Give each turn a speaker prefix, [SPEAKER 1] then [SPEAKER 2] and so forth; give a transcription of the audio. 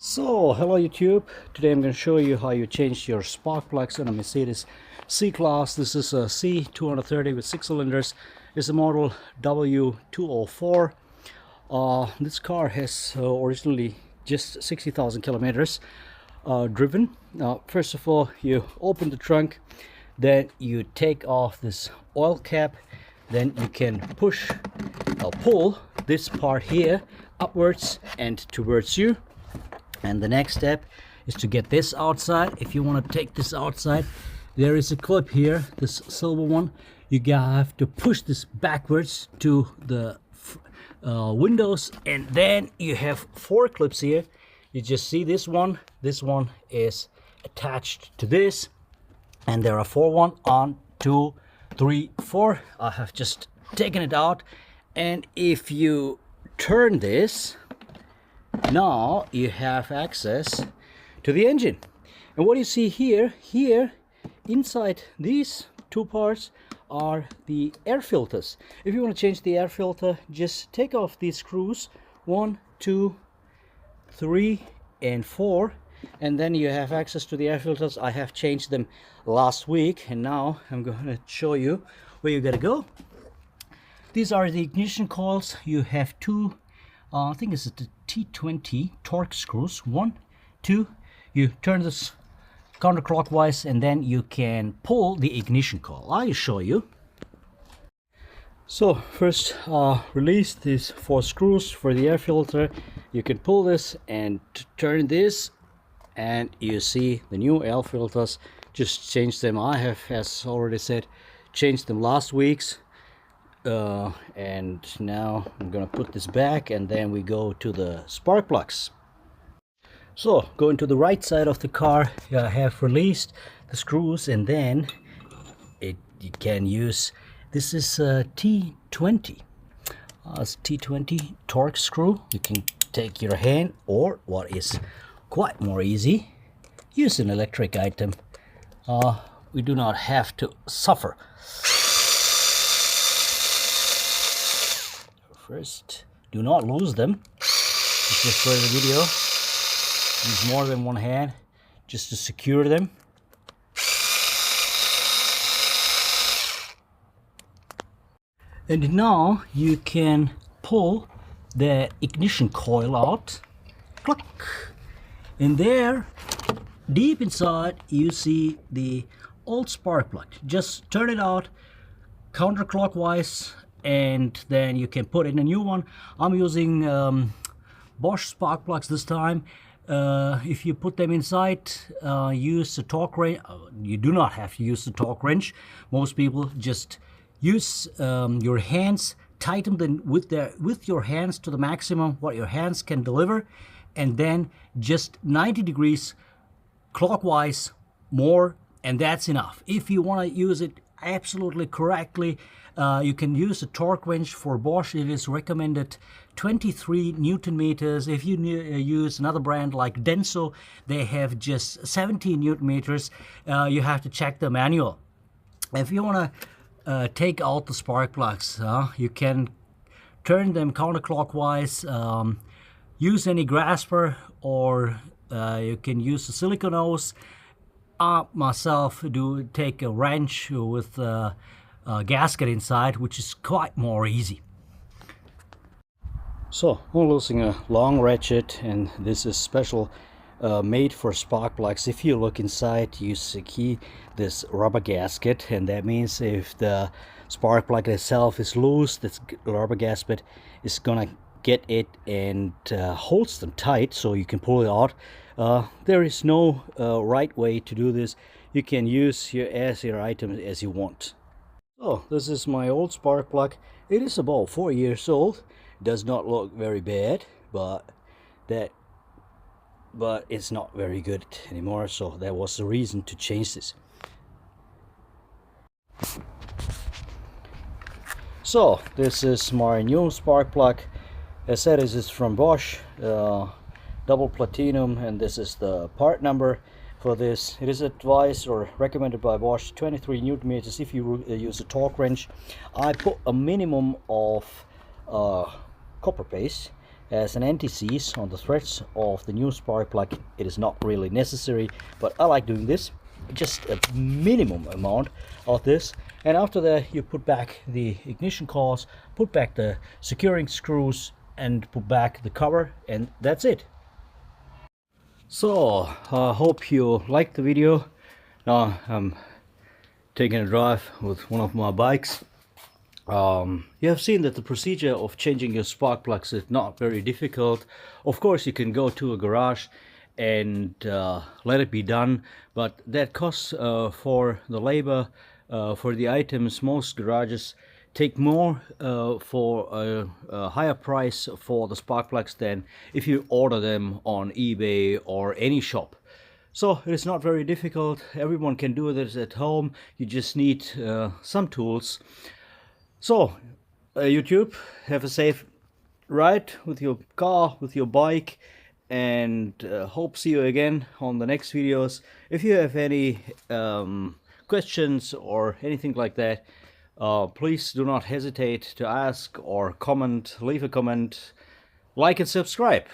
[SPEAKER 1] So, hello YouTube. Today I'm going to show you how you change your spark plugs on a Mercedes C-Class. This is a C230 with 6 cylinders. It's a model W204. This car has originally just 60,000 kilometers driven. First of all, you open the trunk, then you take off this oil cap, then you can pull this part here upwards and towards you. And the next step is to get this outside. If you want to take this outside, there is a clip here, this silver one. You have to push this backwards to the windows, and then you have 4 clips here. You just see this one. This one is attached to this, and there are 4. 1, 2, 3, 4. I have just taken it out, and if you turn this, now you have access to the engine. And what you see here inside these 2 parts are the air filters. If you want to change the air filter, just take off these screws 1, 2, 3 and 4, and then you have access to the air filters. I have changed them last week, and now I'm going to show you where you gotta go. These are the ignition coils. You have 2 I think it's the T20 torque screws. 1, 2. You turn this counterclockwise, and then you can pull the ignition coil. I'll show you. So first, release these 4 screws for the air filter. You can pull this and turn this, and you see the new air filters. Just change them. I have, as already said, changed them last week's. And now I'm gonna put this back, and then we go to the spark plugs. So going to the right side of the car, I have released the screws, and then you can use, this is a T20. It's T20 torque screw. You can take your hand, or what is quite more easy, use an electric item. We do not have to suffer. First, do not lose them. Just for the video, use more than one hand just to secure them. And now you can pull the ignition coil out. Cluck. And there, deep inside, you see the old spark plug. Just turn it out counterclockwise, and then you can put in a new one. I'm using Bosch spark plugs this time. If you put them inside, use the torque wrench. You do not have to use the torque wrench. Most people just use your hands, tighten them with your hands to the maximum what your hands can deliver, and then just 90 degrees clockwise more, and that's enough. If you want to use it absolutely correctly, you can use a torque wrench. For Bosch, it is recommended 23 Newton meters. If you use another brand like Denso, they have just 17 Newton meters. You have to check the manual. If you want to take out the spark plugs, you can turn them counterclockwise. Use any grasper, or you can use a silicone hose. Myself do take a wrench with a gasket inside, which is quite more easy. So we're using a long ratchet, and this is special made for spark plugs. If you look inside, you see this rubber gasket, and that means if the spark plug itself is loose, this rubber gasket is gonna get it and holds them tight, so you can pull it out. There is no right way to do this. You can use your item as you want. So this is my old spark plug. It is about 4 years old. Does not look very bad, but it's not very good anymore, so that was the reason to change this. So this is my new spark plug. As said, this is from Bosch, double platinum, and this is the part number for this. It is advised or recommended by Bosch 23 Newton meters if you use a torque wrench. I put a minimum of copper paste, has an anti-seize on the threads of the new spark plug. It is not really necessary, but I like doing this, just a minimum amount of this. And after that, you put back the ignition coils, put back the securing screws, and put back the cover, and that's it. So I hope you liked the video. Now I'm taking a drive with one of my bikes. You have seen that the procedure of changing your spark plugs is not very difficult. Of course, you can go to a garage and let it be done, but that costs for the labor, for the items. Most garages take more for a higher price for the spark plugs than if you order them on eBay or any shop. So it is not very difficult. Everyone can do this at home. You just need some tools. So YouTube, have a safe ride with your car, with your bike, and hope see you again on the next videos. If you have any questions or anything like that, please do not hesitate to ask or comment. Leave a comment, like and subscribe.